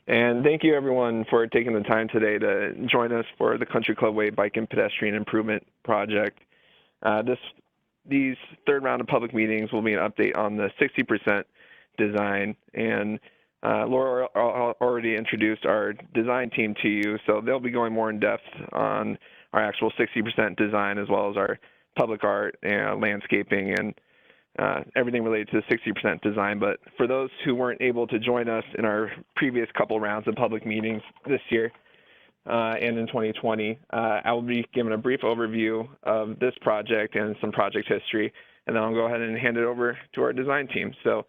And thank you everyone for taking the time today to join us for the Country Club Way Bike and Pedestrian Improvement Project. These third round of public meetings will be an update on the 60% design, and Laura already introduced our design team to you, so they'll be going more in depth on our actual 60% design as well as our public art and landscaping and everything related to the 60% design. But for those who weren't able to join us in our previous couple rounds of public meetings this year and in 2020, I will be giving a brief overview of this project and some project history, and then I'll go ahead and hand it over to our design team. So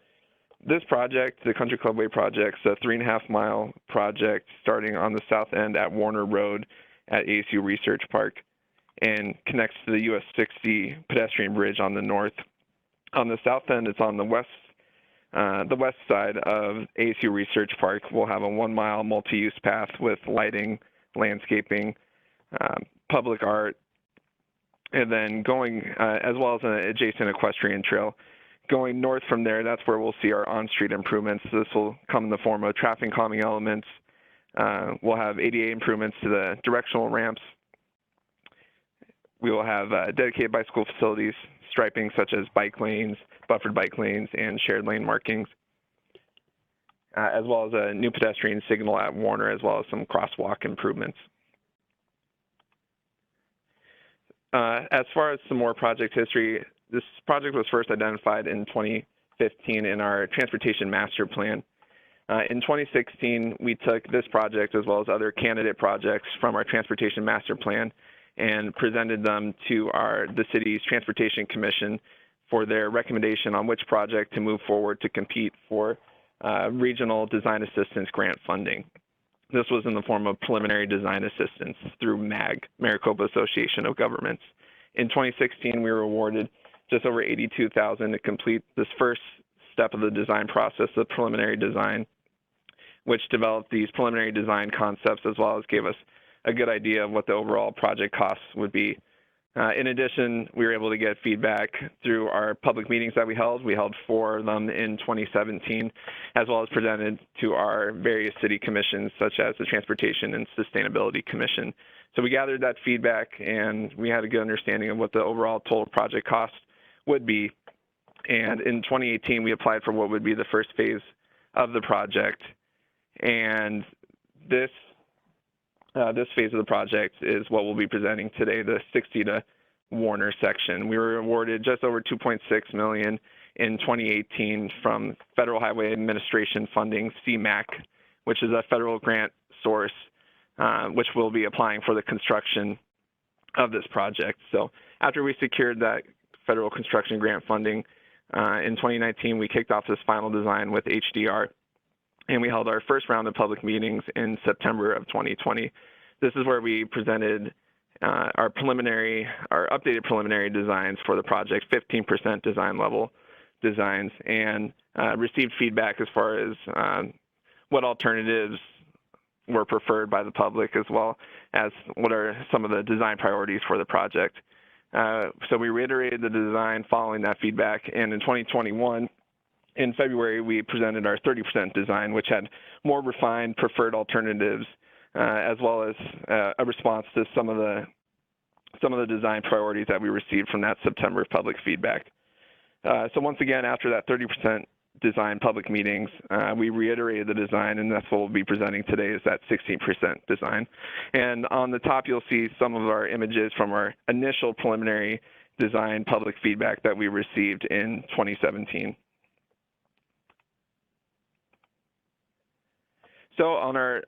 this project, the Country Club Way project, is a 3.5-mile project starting on the south end at Warner Road at ASU Research Park and connects to the US 60 pedestrian bridge on the north. On the south end, it's on the west side of ASU Research Park. We'll have a 1-mile multi-use path with lighting, landscaping, public art, and then going, as well as an adjacent equestrian trail. Going north from there, that's where we'll see our on-street improvements. This will come in the form of traffic calming elements. We'll have ADA improvements to the directional ramps. We will have dedicated bicycle facilities, striping such as bike lanes, buffered bike lanes, and shared lane markings, as well as a new pedestrian signal at Warner, as well as some crosswalk improvements. As far as some more project history, this project was first identified in 2015 in our Transportation Master Plan. In 2016, we took this project as well as other candidate projects from our Transportation Master Plan and presented them to the city's Transportation Commission for their recommendation on which project to move forward to compete for regional design assistance grant funding. This was in the form of preliminary design assistance through MAG, Maricopa Association of Governments. In 2016, we were awarded just over $82,000 to complete this first step of the design process, the preliminary design, which developed these preliminary design concepts as well as gave us a good idea of what the overall project costs would be. In addition, we were able to get feedback through our public meetings that we held. We held 4 of them in 2017, as well as presented to our various city commissions, such as the Transportation and Sustainability Commission. So we gathered that feedback, and we had a good understanding of what the overall total project cost would be. And in 2018, we applied for what would be the first phase of the project. And this phase of the project is what we'll be presenting today, the 60 to Warner section. We were awarded just over $2.6 million in 2018 from Federal Highway Administration funding, CMAQ, which is a federal grant source, which we'll be applying for the construction of this project. So after we secured that federal construction grant funding, in 2019, we kicked off this final design with HDR, and we held our first round of public meetings in September of 2020. This is where we presented our updated preliminary designs for the project, 15% design level designs, and received feedback as far as what alternatives were preferred by the public, as well as what are some of the design priorities for the project. So we reiterated the design following that feedback, and in 2021, in February, we presented our 30% design, which had more refined preferred alternatives, as well as a response to some of the design priorities that we received from that September public feedback. So once again, after that 30% design public meetings, we reiterated the design, and that's what we'll be presenting today is that 16% design. And on the top, you'll see some of our images from our initial preliminary design public feedback that we received in 2017. So on our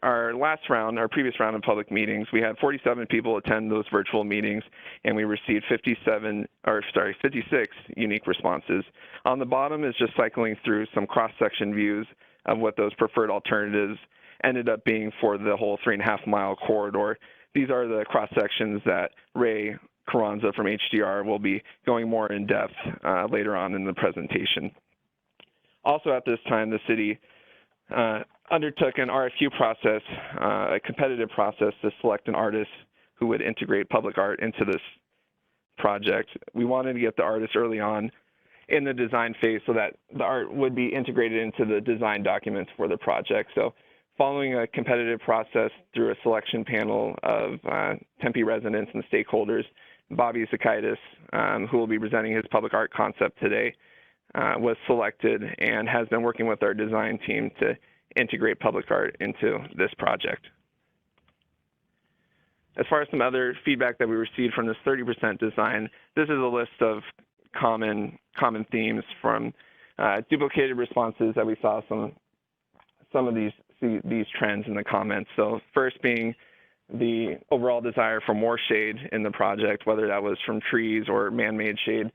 previous round of public meetings, we had 47 people attend those virtual meetings, and we received 56 unique responses. On the bottom is just cycling through some cross-section views of what those preferred alternatives ended up being for the whole 3.5-mile corridor. These are the cross-sections that Ray Carranza from HDR will be going more in depth later on in the presentation. Also at this time, the city undertook an RFQ process, a competitive process to select an artist who would integrate public art into this project. We wanted to get the artist early on in the design phase so that the art would be integrated into the design documents for the project. So following a competitive process through a selection panel of Tempe residents and stakeholders, Bobby Zakaitis, who will be presenting his public art concept today, was selected and has been working with our design team to integrate public art into this project. As far as some other feedback that we received from this 30% design, this is a list of common themes from duplicated responses that we saw some of these trends in the comments. So first being the overall desire for more shade in the project, whether that was from trees or man-made shade.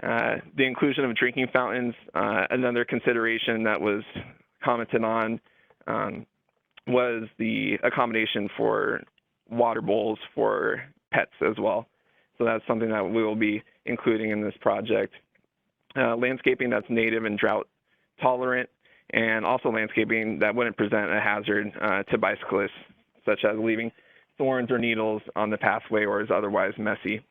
The inclusion of drinking fountains, another consideration that was commented on was the accommodation for water bowls for pets as well. So that's something that we will be including in this project. Landscaping that's native and drought tolerant, and also landscaping that wouldn't present a hazard to bicyclists, such as leaving thorns or needles on the pathway or is otherwise messy.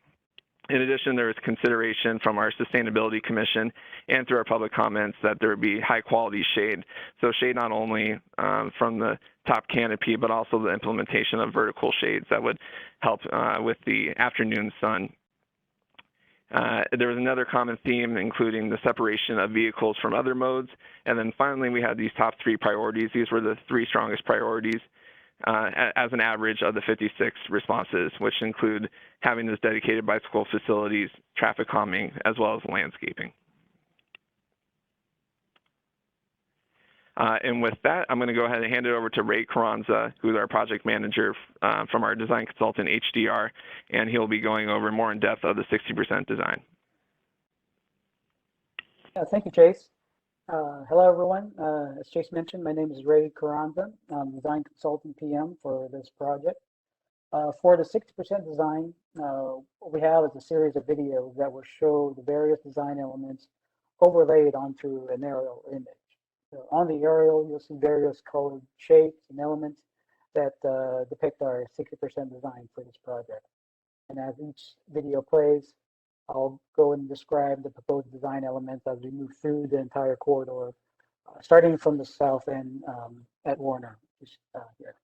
In addition, there is consideration from our Sustainability Commission and through our public comments that there would be high quality shade. So shade not only from the top canopy, but also the implementation of vertical shades that would help with the afternoon sun. There was another common theme, including the separation of vehicles from other modes. And then finally, we had these top 3 priorities. These were the 3 strongest priorities as an average of the 56 responses, which include having those dedicated bicycle facilities, traffic calming, as well as landscaping. And with that, I'm going to go ahead and hand it over to Ray Carranza, who's our project manager from our design consultant, HDR, and he'll be going over more in depth of the 60% design. Thank you, Chase. Hello, everyone. As Chase mentioned, my name is Ray Carranza. I'm design consultant PM for this project. For the 60% design, what we have is a series of videos that will show the various design elements overlaid onto an aerial image. So on the aerial, you'll see various colored shapes and elements that depict our 60% design for this project. And as each video plays, I'll go and describe the proposed design elements as we move through the entire corridor, starting from the south end at Warner, just here.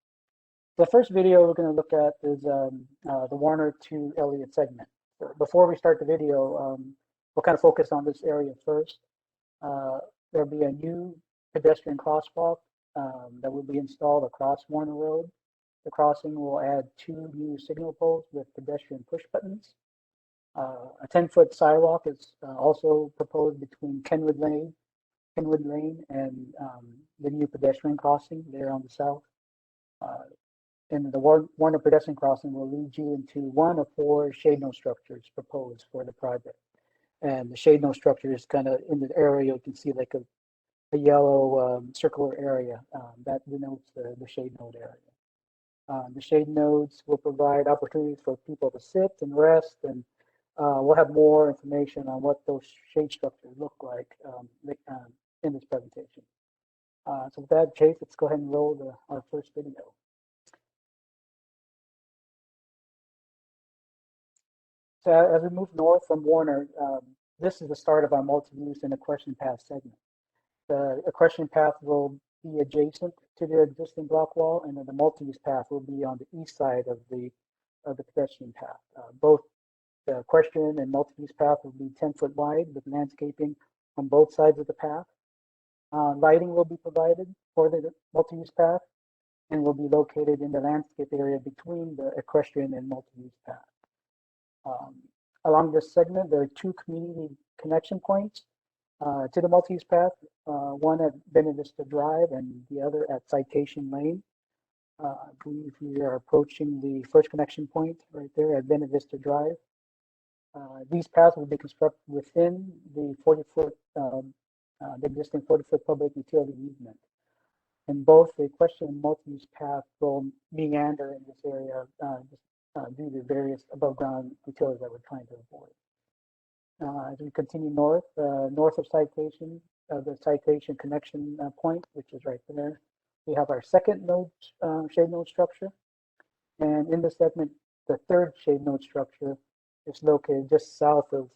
The first video we're going to look at is the Warner to Elliot segment. So before we start the video, we'll kind of focus on this area first. There'll be a new pedestrian crosswalk that will be installed across Warner Road. The crossing will add 2 new signal poles with pedestrian push buttons. A 10-foot sidewalk is also proposed between Kenwood Lane and the new pedestrian crossing there on the south. And the Warner pedestrian crossing will lead you into one of 4 shade node structures proposed for the project. And the shade node structure is kind of in the area, you can see like a yellow circular area that denotes the shade node area. The shade nodes will provide opportunities for people to sit and rest, and we'll have more information on what those shade structures look like in this presentation. So with that, Chase, let's go ahead and roll our first video. So as we move north from Warner, this is the start of our multi-use and equestrian path segment. The equestrian path will be adjacent to the existing block wall, and then the multi-use path will be on the east side of the pedestrian path. Both the equestrian and multi-use path will be 10-foot wide with landscaping on both sides of the path. Lighting will be provided for the multi-use path and will be located in the landscape area between the equestrian and multi-use path. Along this segment, there are 2 community connection points to the multi-use path, one at Benedista Drive and the other at Citation Lane. I believe we are approaching the first connection point right there at Benedista Drive. These paths will be constructed within the 40-foot, the existing 40-foot public utility easement. And both the equestrian and multi-use path will meander in this area due to various above-ground utilities that we're trying to avoid. As we continue north, north of Citation, the Citation connection point, which is right there, we have our second node, shade node structure. And in this segment, the third shade node structure is located just south of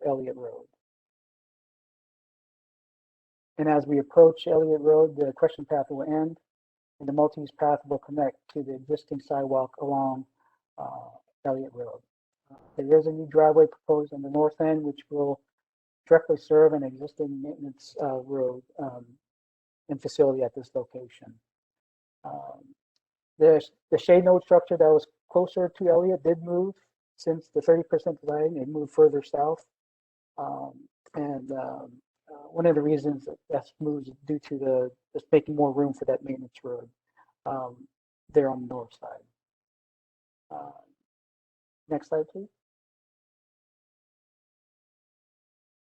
Elliot Road. And as we approach Elliot Road, the equestrian path will end, and the multi-use path will connect to the existing sidewalk along Elliot Road. There is a new driveway proposed on the north end, which will directly serve an existing maintenance road and facility at this location. The shade node structure that was closer to Elliot did move since the 30% design. It moved further south. One of the reasons that that's moved is due to just making more room for that maintenance road there on the north side. Next slide, please.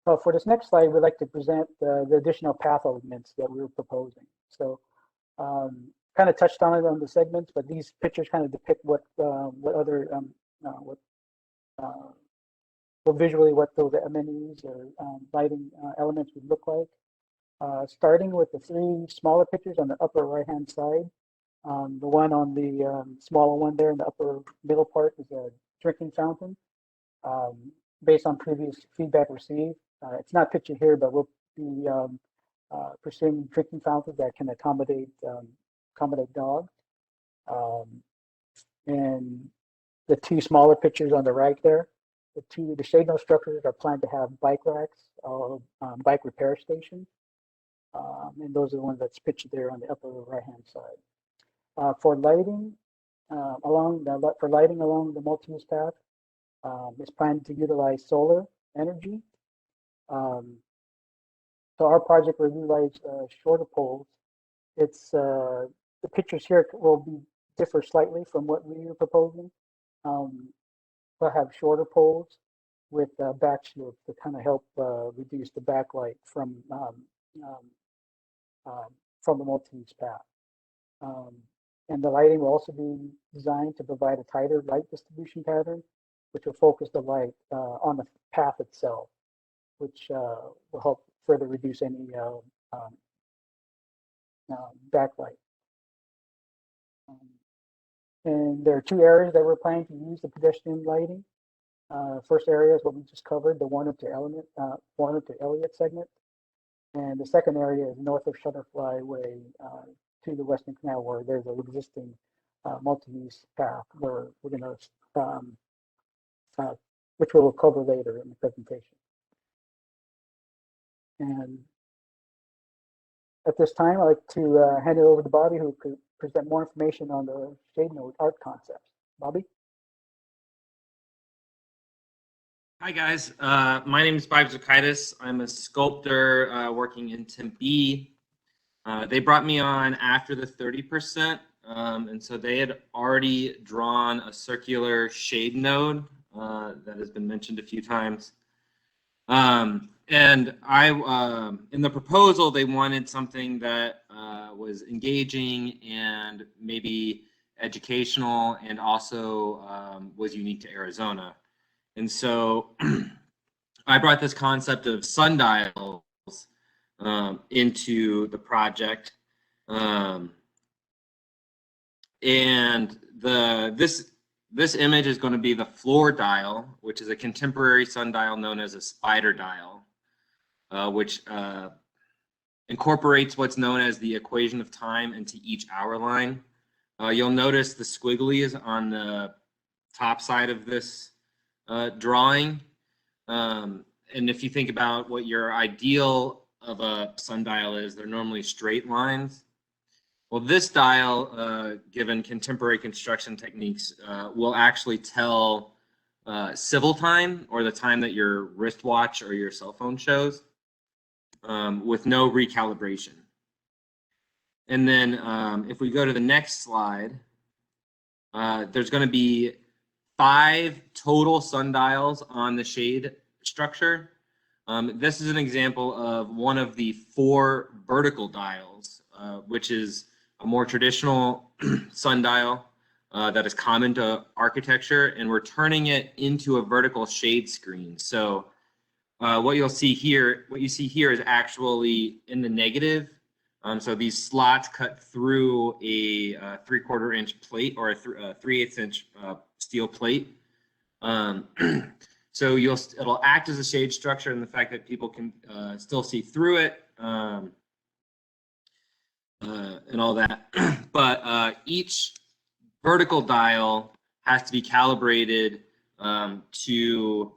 For this next slide, we'd like to present the additional path elements that we were proposing. So kind of touched on it on the segments, but these pictures kind of depict what other visually what those amenities or lighting elements would look like. Starting with the three smaller pictures on the upper right-hand side. The one on the smaller one there in the upper middle part is a drinking fountain. Based on previous feedback received, it's not pictured here, but we'll be pursuing drinking fountains that can accommodate dogs. And the two smaller pictures on the right there, the shade node structures are planned to have bike racks or bike repair stations. And those are the ones that's pictured there on the upper right-hand side. For lighting along the multi-use path, it's planned to utilize solar energy. So our project will utilize shorter poles. It's the pictures here will differ slightly from what we were proposing. We'll have shorter poles with back shields to kind of help reduce the backlight from the multi-use path. And the lighting will also be designed to provide a tighter light distribution pattern, which will focus the light on the path itself, which will help further reduce any backlight. And there are two areas that we're planning to use the pedestrian lighting. First area is what we just covered, the Guadalupe to Elliot segment. And the second area is north of Shutterfly Way to the Western Canal, where there's an existing multi-use path where we're going to, which we'll cover later in the presentation. And at this time, I'd like to hand it over to Bobby, who could present more information on the shade node art concepts. Bobby? Hi guys, my name is Bobby Zakaitis. I'm a sculptor working in Tempe. They brought me on after the 30%, and so they had already drawn a circular shade node that has been mentioned a few times. And I, in the proposal, they wanted something that was engaging and maybe educational and also was unique to Arizona. And so I brought this concept of sundials into the project. And this image is going to be the floor dial, which is a contemporary sundial known as a spider dial, which incorporates what's known as the equation of time into each hour line. You'll notice the squigglies on the top side of this drawing. And if you think about what your ideal of a sundial is, they're normally straight lines. Well, this dial, given contemporary construction techniques, will actually tell civil time, or the time that your wristwatch or your cell phone shows, with no recalibration. And then if we go to the next slide, there's going to be 5 total sundials on the shade structure. This is an example of one of the 4 vertical dials, which is a more traditional sundial that is common to architecture, and we're turning it into a vertical shade screen. So what you see here is actually in the negative. So these slots cut through a 3/4 inch plate or a 3/8 inch steel plate. So it'll act as a shade structure, and the fact that people can still see through it. and all that. But each vertical dial has to be calibrated to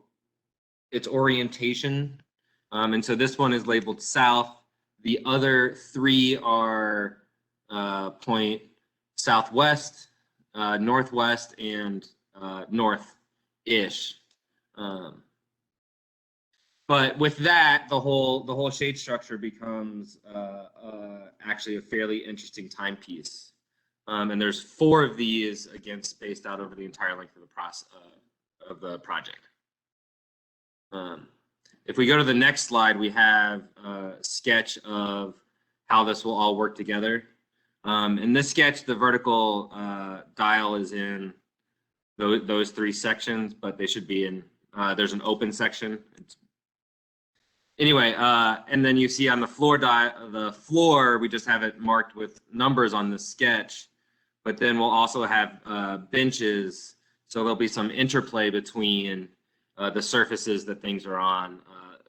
its orientation. And so this one is labeled south. The other three are point southwest, northwest, and north-ish. But with that, the whole shade structure becomes actually a fairly interesting timepiece. And there's 4 of these, again, spaced out over the entire length of the project. If we go to the next slide, we have a sketch of how this will all work together. In this sketch, the vertical dial is in those 3 sections, but they should be in, there's an open section. Anyway, and then you see on the floor, we just have it marked with numbers on the sketch, but then we'll also have benches, so there'll be some interplay between the surfaces that things are on,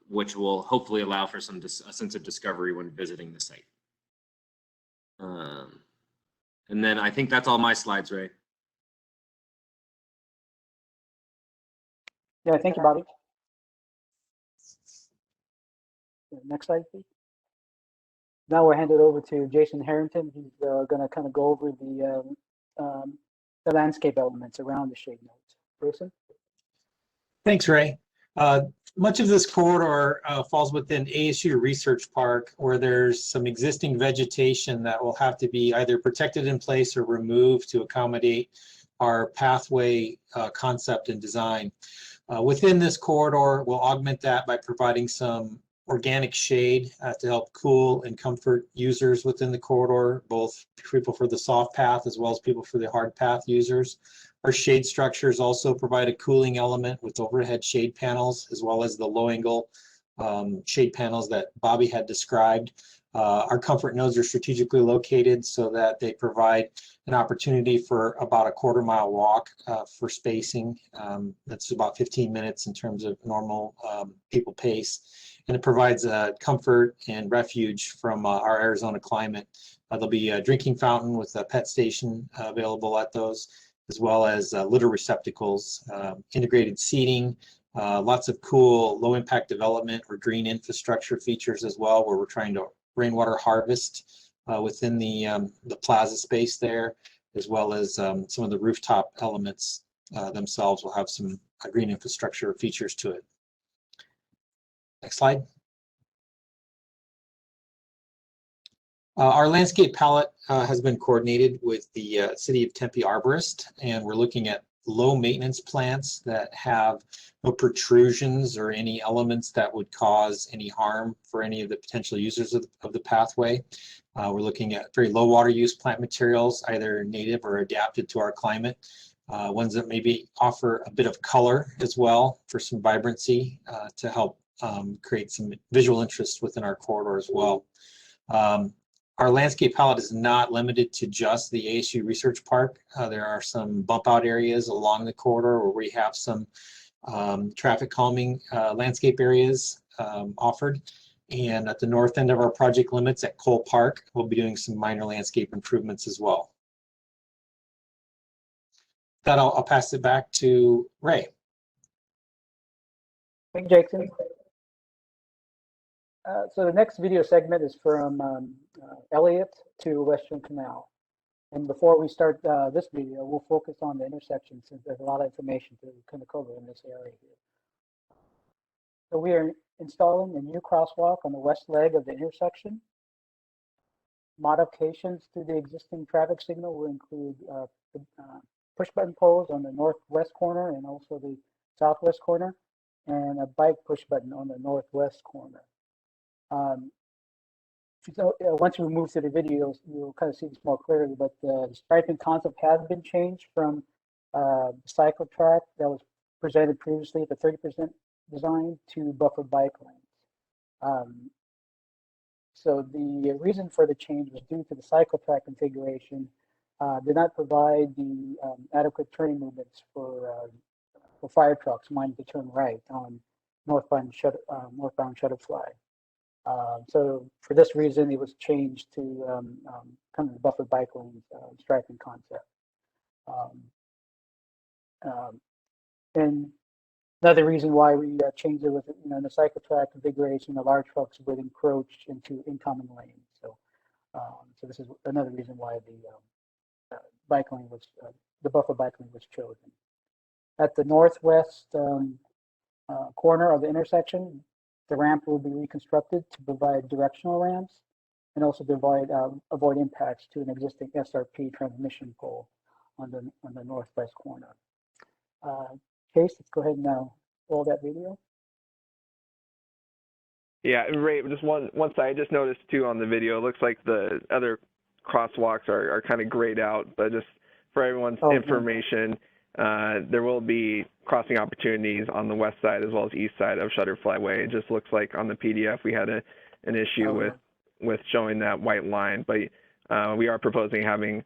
which will hopefully allow for a sense of discovery when visiting the site. And then I think that's all my slides, Ray. Yeah, thank you, Bobby. Next slide, please. Now we'll hand it over to Jason Harrington. He's going to kind of go over the landscape elements around the shade notes. Jason? Thanks, Ray. Much of this corridor falls within ASU Research Park, where there's some existing vegetation that will have to be either protected in place or removed to accommodate our pathway concept and design. Within this corridor, we'll augment that by providing some organic shade to help cool and comfort users within the corridor, both people for the soft path as well as people for the hard path users. Our shade structures also provide a cooling element with overhead shade panels, as well as the low angle shade panels that Bobby had described. Our comfort nodes are strategically located so that they provide an opportunity for about a quarter-mile walk for spacing. That's about 15 minutes in terms of normal people pace. And it provides comfort and refuge from our Arizona climate. There'll be a drinking fountain with a pet station available at those, as well as litter receptacles, integrated seating, lots of cool low-impact development or green infrastructure features as well, where we're trying to rainwater harvest within the plaza space there, as well as some of the rooftop elements themselves will have some green infrastructure features to it. Next slide. Our landscape palette has been coordinated with the City of Tempe arborist, and we're looking at low maintenance plants that have no protrusions or any elements that would cause any harm for any of the potential users of the pathway. We're looking at very low water use plant materials, either native or adapted to our climate. Ones that maybe offer a bit of color as well for some vibrancy to help create some visual interest within our corridor as well. Our landscape palette is not limited to just the ASU Research Park. There are some bump out areas along the corridor where we have some traffic calming landscape areas offered. And at the north end of our project limits at Cole Park, we'll be doing some minor landscape improvements as well. With that, I'll pass it back to Ray. Thank you, Jason. So the next video segment is from Elliot to Western Canal. And before we start this video, we'll focus on the intersection since there's a lot of information to kind of cover in this area here. So we are installing a new crosswalk on the west leg of the intersection. Modifications to the existing traffic signal will include push button poles on the northwest corner and also the southwest corner, and a bike push button on the northwest corner. So once we move to the videos, you'll kind of see this more clearly, but the striping concept has been changed from the cycle track that was presented previously at the 30% design to buffer bike lanes. So the reason for the change was due to the cycle track configuration did not provide the adequate turning movements for fire trucks wanting to turn right on northbound Shutterfly. So for this reason, it was changed to kind of the buffered bike lanes striping concept. And another reason why we changed it was, in the cycle track configuration, the large trucks would encroach into incoming lanes. So this is another reason why the bike lane was the buffer bike lane was chosen. At the northwest corner of the intersection, the ramp will be reconstructed to provide directional ramps and also avoid impacts to an existing SRP transmission pole on the northwest corner. Case, let's go ahead and roll that video. Yeah, Ray, just one side. I just noticed too on the video, it looks like the other crosswalks are kind of grayed out, but just for everyone's information, there will be crossing opportunities on the west side as well as east side of Shutterfly Way. It just looks like on the PDF we had an issue with showing that white line, but we are proposing having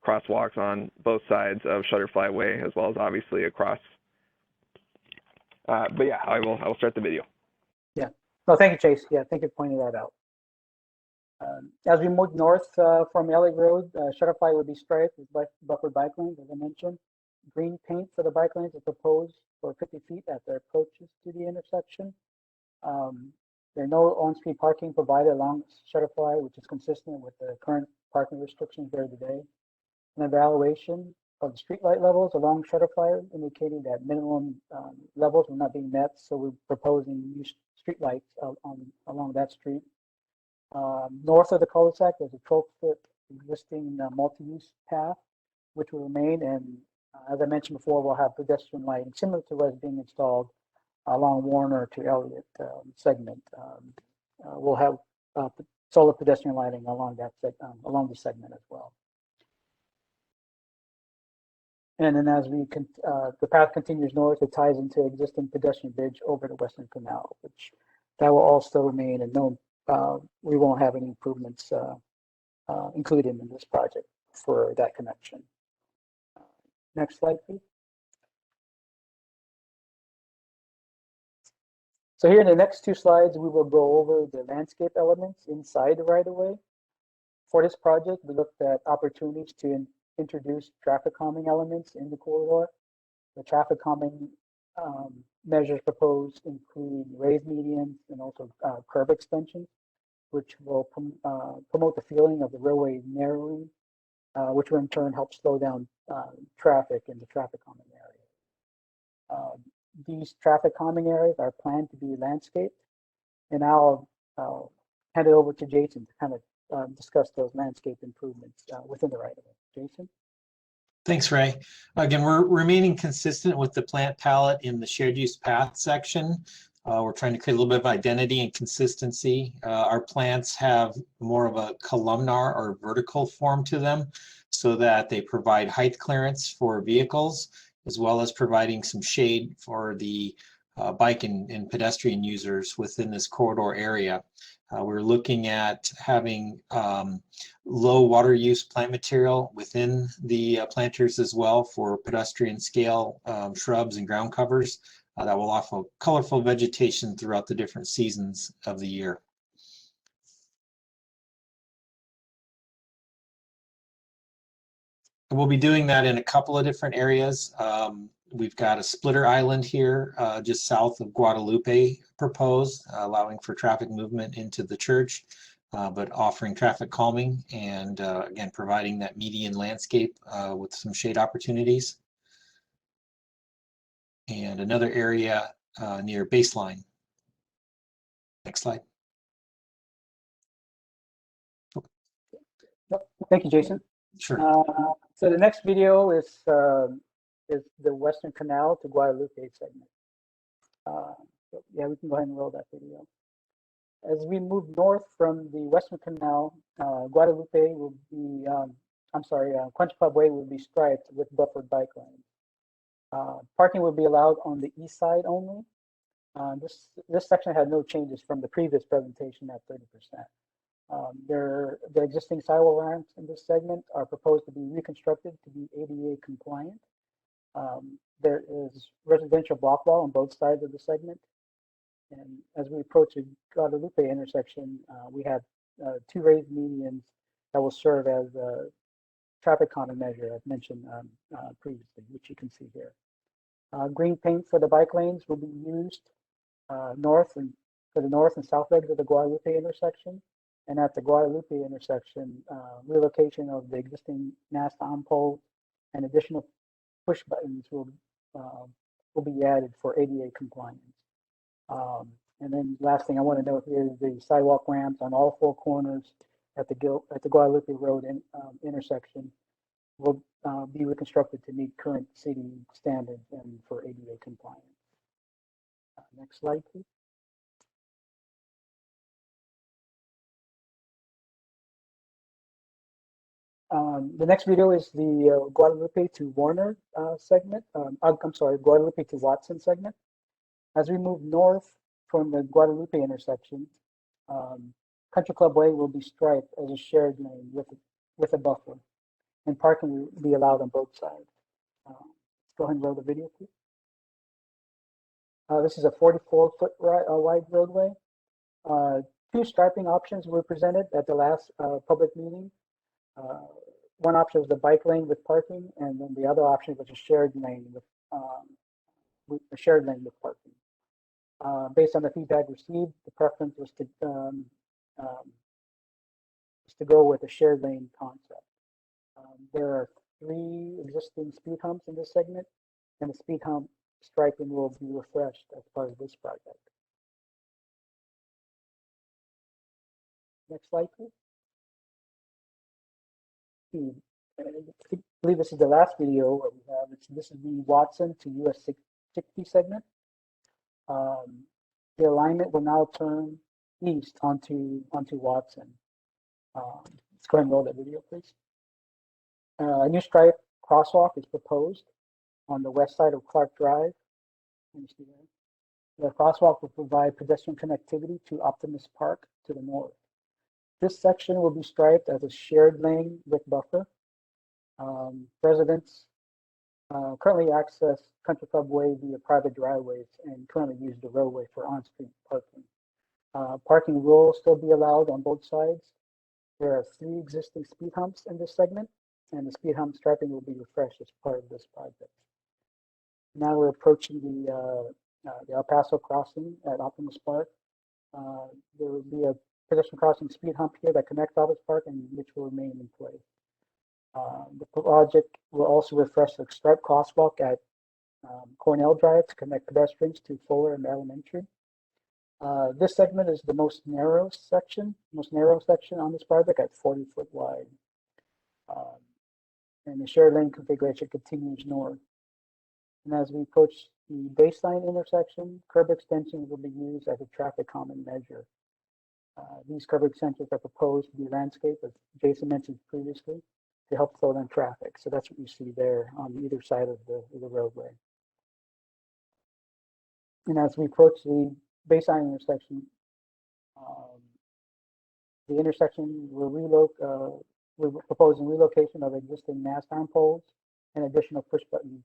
crosswalks on both sides of Shutterfly Way as well as obviously across. But yeah, I will start the video. Yeah. No, thank you, Chase. Yeah, thank you for pointing that out. As we move north from Elliot Road, Shutterfly will be striped with buffered bike lanes, as I mentioned. Green paint for the bike lanes is proposed for 50 feet at the approaches to the intersection. There are no on-street parking provided along Shutterfly, which is consistent with the current parking restrictions there today. An evaluation of the streetlight levels along Shutterfly indicating that minimum levels were not being met, so we're proposing new streetlights along that street. North of the cul-de-sac, there's a 12-foot existing multi-use path, which will remain, and as I mentioned before, we'll have pedestrian lighting similar to what is being installed along Warner to Elliot segment. We'll have solar pedestrian lighting along the segment as well. And then as the path continues north, it ties into existing pedestrian bridge over the Western Canal, which that will also remain, and we won't have any improvements included in this project for that connection. Next slide, please. So here in the next two slides, we will go over the landscape elements inside the right-of-way. For this project, we looked at opportunities to introduce traffic calming elements in the corridor. The traffic calming measures proposed include raised medians and also curb extensions, which will promote the feeling of the railway narrowing, which will in turn help slow down traffic in the traffic calming area. These traffic calming areas are planned to be landscaped, and I'll hand it over to Jason to kind of discuss those landscape improvements within the right-of-way. Jason? Thanks, Ray. Again, we're remaining consistent with the plant palette in the shared use path section. We're trying to create a little bit of identity and consistency. Our plants have more of a columnar or vertical form to them so that they provide height clearance for vehicles, as well as providing some shade for the bike and pedestrian users within this corridor area. We're looking at having low water use plant material within the planters as well for pedestrian scale shrubs and ground covers that will offer colorful vegetation throughout the different seasons of the year. We'll be doing that in a couple of different areas. We've got a splitter island here just south of Guadalupe proposed, allowing for traffic movement into the church, but offering traffic calming and again, providing that median landscape with some shade opportunities. And another area near Baseline. Next slide. Thank you, Jason. Sure. So the next video is the Western Canal to Guadalupe segment. Yeah, we can go ahead and roll that video. As we move north from the Western Canal, Guadalupe will be, Country Club Way will be striped with buffered bike lanes. Parking will be allowed on the east side only. This section had no changes from the previous presentation at 30%. The existing sidewalk ramps in this segment are proposed to be reconstructed to be ADA compliant. There is residential block wall on both sides of the segment. And as we approach the Guadalupe intersection, we have 2 raised medians that will serve as a traffic calming measure, as mentioned previously, which you can see here. Green paint for the bike lanes will be used for the north and south legs of the Guadalupe intersection. And at the Guadalupe intersection, relocation of the existing mast arm poles and additional push buttons will be added for ADA compliance. And then last thing I want to note here is the sidewalk ramps on all 4 corners at the Guadalupe Road intersection will be reconstructed to meet current city standards and for ADA compliance. Next slide, please. The next video is the Guadalupe to Warner segment. I'm sorry, Guadalupe to Watson segment. As we move north from the Guadalupe intersection, Country Club Way will be striped as a shared lane with a buffer, and parking will be allowed on both sides. Go ahead and roll the video, please. This is a 44-foot wide roadway. 2 striping options were presented at the last public meeting. One option was the bike lane with parking, and then the other option was a shared lane with parking. Based on the feedback received, the preference was to go with a shared lane concept. There are 3 existing speed humps in this segment, and the speed hump striping will be refreshed as part of this project. Next slide, please. I believe this is the last video that we have. This is the Watson to US 60 segment. The alignment will now turn east onto Watson. Let's go ahead and roll that video, please. A new stripe crosswalk is proposed on the west side of Clark Drive. The crosswalk will provide pedestrian connectivity to Optimus Park to the north. This section will be striped as a shared lane with buffer. Residents currently access Country Club Way via private driveways and currently use the roadway for on-street parking. Parking will still be allowed on both sides. There are 3 existing speed humps in this segment, and the speed hump striping will be refreshed as part of this project. Now we're approaching the El Paso crossing at Optimus Park. There will be a pedestrian crossing speed hump here that connects Optimus Park and which will remain in place. The project will also refresh the striped crosswalk at Cornell Drive to connect pedestrians to Fuller and Elementary. This segment is the most narrow section on this project at 40 foot wide. And the shared lane configuration continues north. And as we approach the baseline intersection, curb extensions will be used as a traffic calming measure. These curb extensions are proposed to be landscaped, as Jason mentioned previously, to help slow down traffic. So that's what you see there on either side of the roadway. And as we approach the baseline intersection, the intersection will we're proposing relocation of existing mast arm poles, and additional push buttons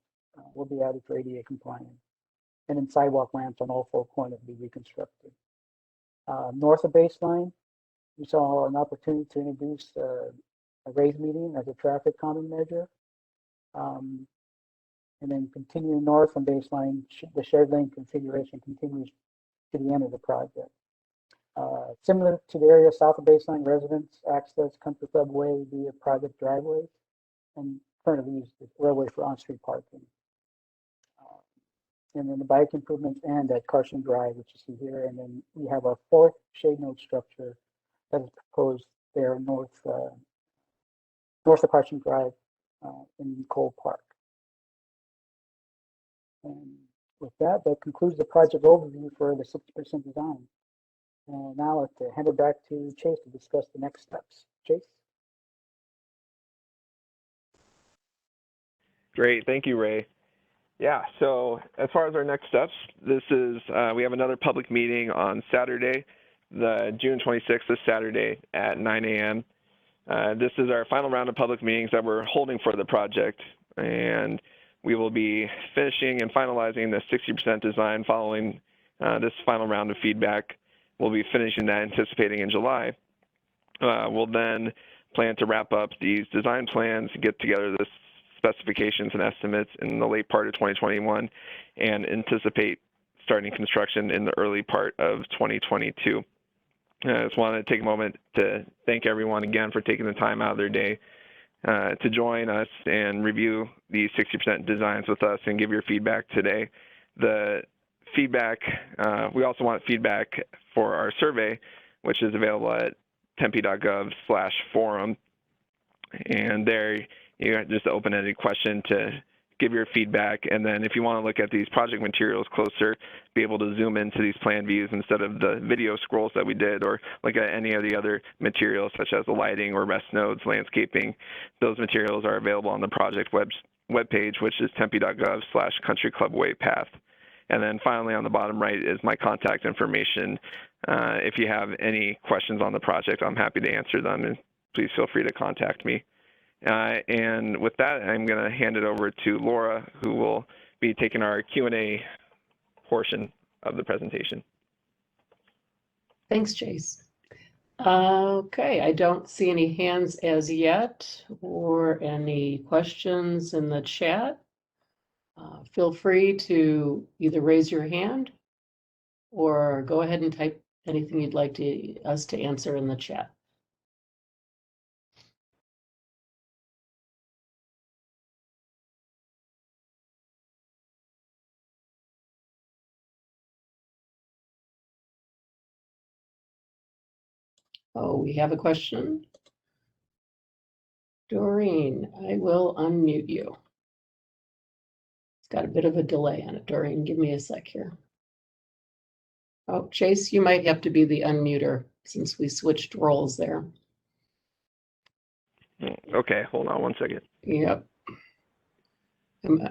will be added for ADA compliance. And then sidewalk ramps on all 4 corners will be reconstructed. North of baseline, we saw an opportunity to introduce a raised median as a traffic calming measure. And then continuing north from baseline, the shared lane configuration continues to the end of the project. Similar to the area south of baseline, residents access Country Club Way via private driveways and currently use the railway for on-street parking. And then the bike improvements end at Carson Drive, which you see here. And then we have our 4th shade node structure that is proposed there north of Carson Drive in Cole Park. And with that, that concludes the project overview for the 60% design. And now I'd like to hand it back to Chase to discuss the next steps. Chase? Great, thank you, Ray. Yeah, so as far as our next steps, this is, we have another public meeting on Saturday, the June 26th, this Saturday at 9 a.m. This is our final round of public meetings that we're holding for the project, and we will be finishing and finalizing the 60% design following this final round of feedback. We'll be finishing that, anticipating in July. We'll then plan to wrap up these design plans, get together the specifications and estimates in the late part of 2021, and anticipate starting construction in the early part of 2022. I just want to take a moment to thank everyone again for taking the time out of their day to join us and review these 60% designs with us and give your feedback today. The feedback, we also want feedback for our survey, which is available at tempe.gov/forum. And there you got just an open-ended question to give your feedback. And then if you want to look at these project materials closer, be able to zoom into these plan views instead of the video scrolls that we did, or look at any of the other materials such as the lighting or rest nodes, landscaping. Those materials are available on the project webpage, which is tempe.gov/country club way path. And then finally on the bottom right is my contact information. If you have any questions on the project, I'm happy to answer them, and please feel free to contact me. And with that, I'm going to hand it over to Laura, who will be taking our Q&A portion of the presentation. Thanks, Chase. Okay, I don't see any hands as yet or any questions in the chat. Feel free to either raise your hand or go ahead and type anything you'd like us to answer in the chat. Oh, we have a question. Doreen, I will unmute you. It's got a bit of a delay on it. Doreen, give me a sec here. Oh, Chase, you might have to be the unmuter since we switched roles there. Okay, hold on one second. Yep.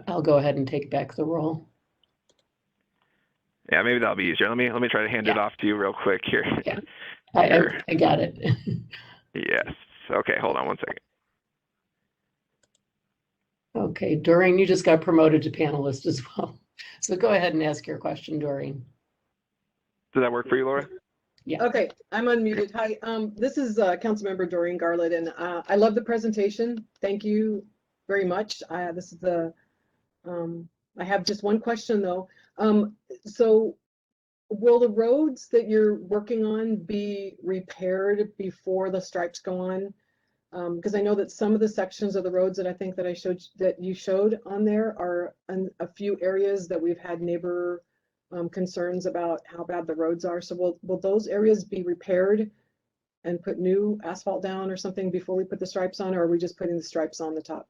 I'll go ahead and take back the role. Yeah, maybe that'll be easier. Let me try to hand it off to you real quick here. Yeah, I got it. Yes. Okay, hold on one second. Okay, Doreen, you just got promoted to panelist as well. So go ahead and ask your question, Doreen. Does that work for you, Laura? Yeah. Okay, I'm unmuted. Hi, this is Councilmember Doreen Garland, and I love the presentation. Thank you very much. This is the, I have just one question though. So will the roads that you're working on be repaired before the stripes go on? Because I know that some of the sections of the roads that I think that you showed on there are in a few areas that we've had neighbor concerns about how bad the roads are. So will those areas be repaired and put new asphalt down or something before we put the stripes on, or are we just putting the stripes on the top?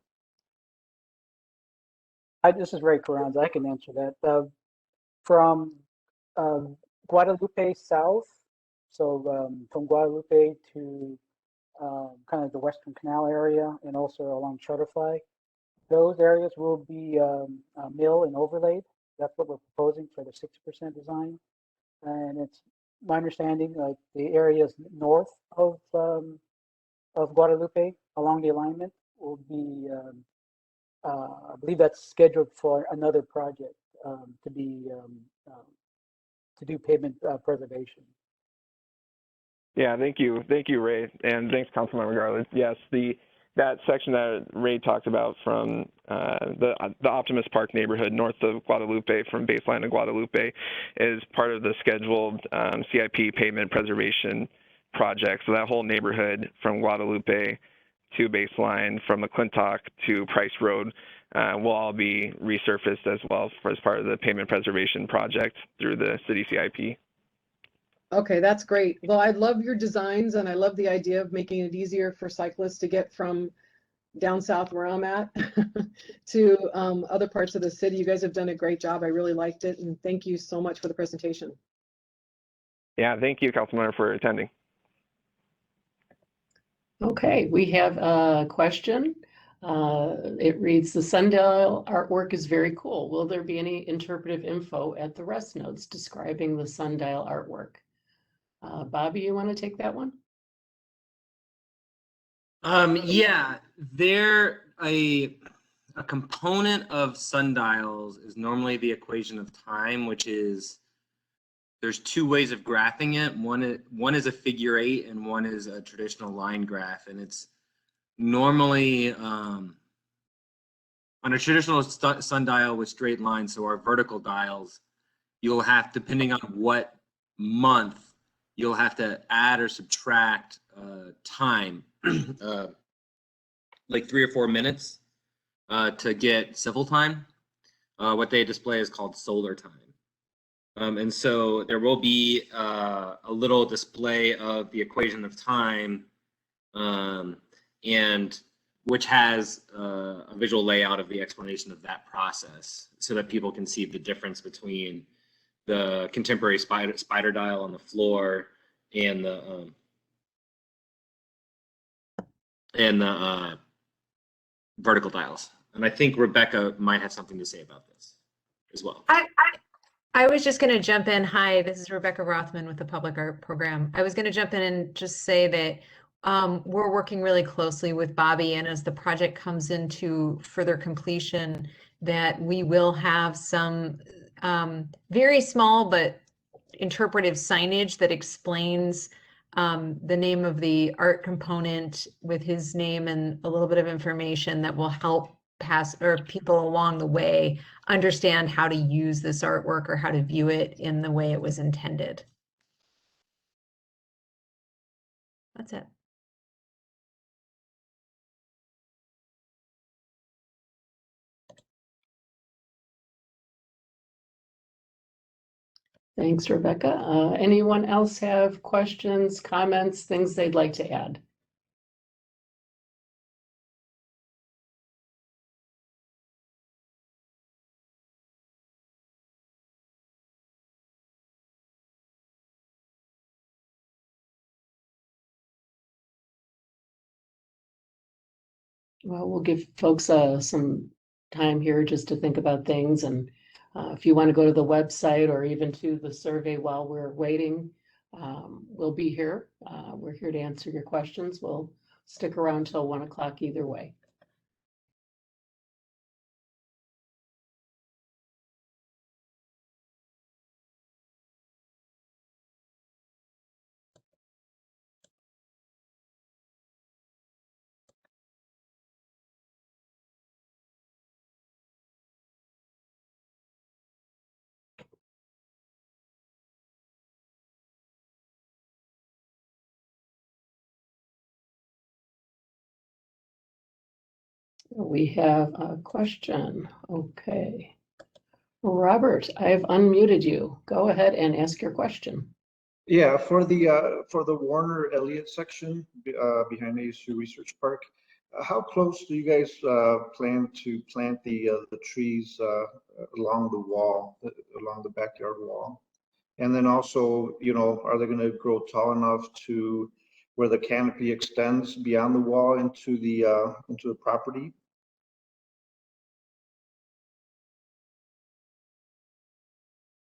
This is Ray Carranza. I can answer that. From Guadalupe south, so from Guadalupe to kind of the Western Canal area and also along Shutterfly, those areas will be mill and overlaid. That's what we're proposing for the 60% design. And it's my understanding, like the areas north of Guadalupe along the alignment will be, I believe that's scheduled for another project to do pavement preservation. Yeah, thank you, Ray, and thanks, Councilmember Garland. Yes, that section that Ray talked about from the Optimus Park neighborhood north of Guadalupe, from Baseline to Guadalupe, is part of the scheduled CIP pavement preservation project. So that whole neighborhood from Guadalupe to Baseline, from McClintock to Price Road, will all be resurfaced as well as part of the pavement preservation project through the city CIP. Okay, that's great. Well, I love your designs and I love the idea of making it easier for cyclists to get from down south where I'm at to other parts of the city. You guys have done a great job. I really liked it, and thank you so much for the presentation. Yeah, thank you, Councilmember, for attending. Okay, we have a question. It reads, the sundial artwork is very cool. Will there be any interpretive info at the rest nodes describing the sundial artwork? Bobby, you want to take that one? Yeah, a component of sundials is normally the equation of time, which is there's two ways of graphing it. One is a figure 8 and one is a traditional line graph. And it's normally on a traditional sundial with straight lines, so our vertical dials, you'll have, depending on what month, you'll have to add or subtract time, like 3 or 4 minutes to get civil time. What they display is called solar time. And so there will be a little display of the equation of time, and which has a visual layout of the explanation of that process so that people can see the difference between the contemporary spider dial on the floor and the vertical dials. And I think Rebecca might have something to say about this as well. I was just going to jump in. Hi, this is Rebecca Rothman with the Public Art Program. I was going to jump in and just say that we're working really closely with Bobby, and as the project comes into further completion, that we will have some very small but interpretive signage that explains the name of the art component with his name and a little bit of information that will help people along the way understand how to use this artwork or how to view it in the way it was intended. That's it. Thanks, Rebecca. Anyone else have questions, comments, things they'd like to add? Well, we'll give folks some time here just to think about things. And if you want to go to the website or even to the survey while we're waiting, we'll be here. We're here to answer your questions. We'll stick around till 1 o'clock either way. We have a question. Okay. Robert, I've unmuted you. Go ahead and ask your question. Yeah, for the Warner Elliot section behind ASU Research Park, how close do you guys plan to plant the trees along the wall, along the backyard wall? And then also, you know, are they going to grow tall enough to where the canopy extends beyond the wall into the property?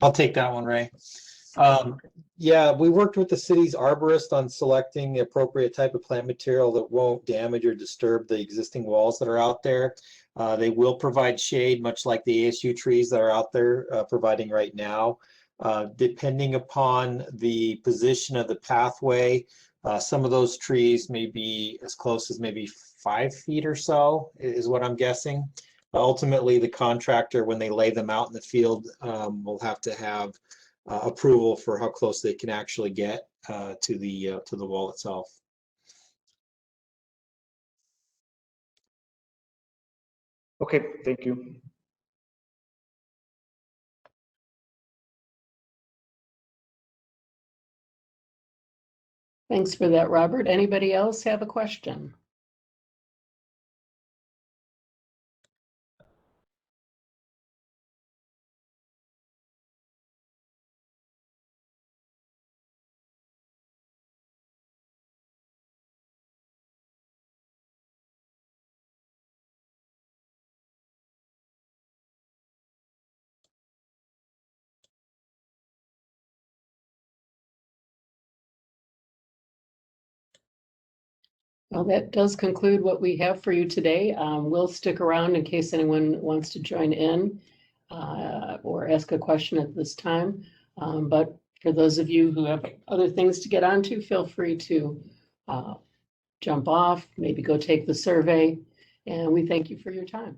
I'll take that one, Ray. Yeah, we worked with the city's arborist on selecting the appropriate type of plant material that won't damage or disturb the existing walls that are out there. They will provide shade, much like the ASU trees that are out there providing right now. Depending upon the position of the pathway, some of those trees may be as close as maybe 5 feet or so, is what I'm guessing. Ultimately, the contractor, when they lay them out in the field, will have to have approval for how close they can actually get to the wall itself. Okay, thank you. Thanks for that, Robert. Anybody else have a question? Well, that does conclude what we have for you today. We'll stick around in case anyone wants to join in or ask a question at this time. But For those of you who have other things to get onto, feel free to jump off, maybe go take the survey, and we thank you for your time.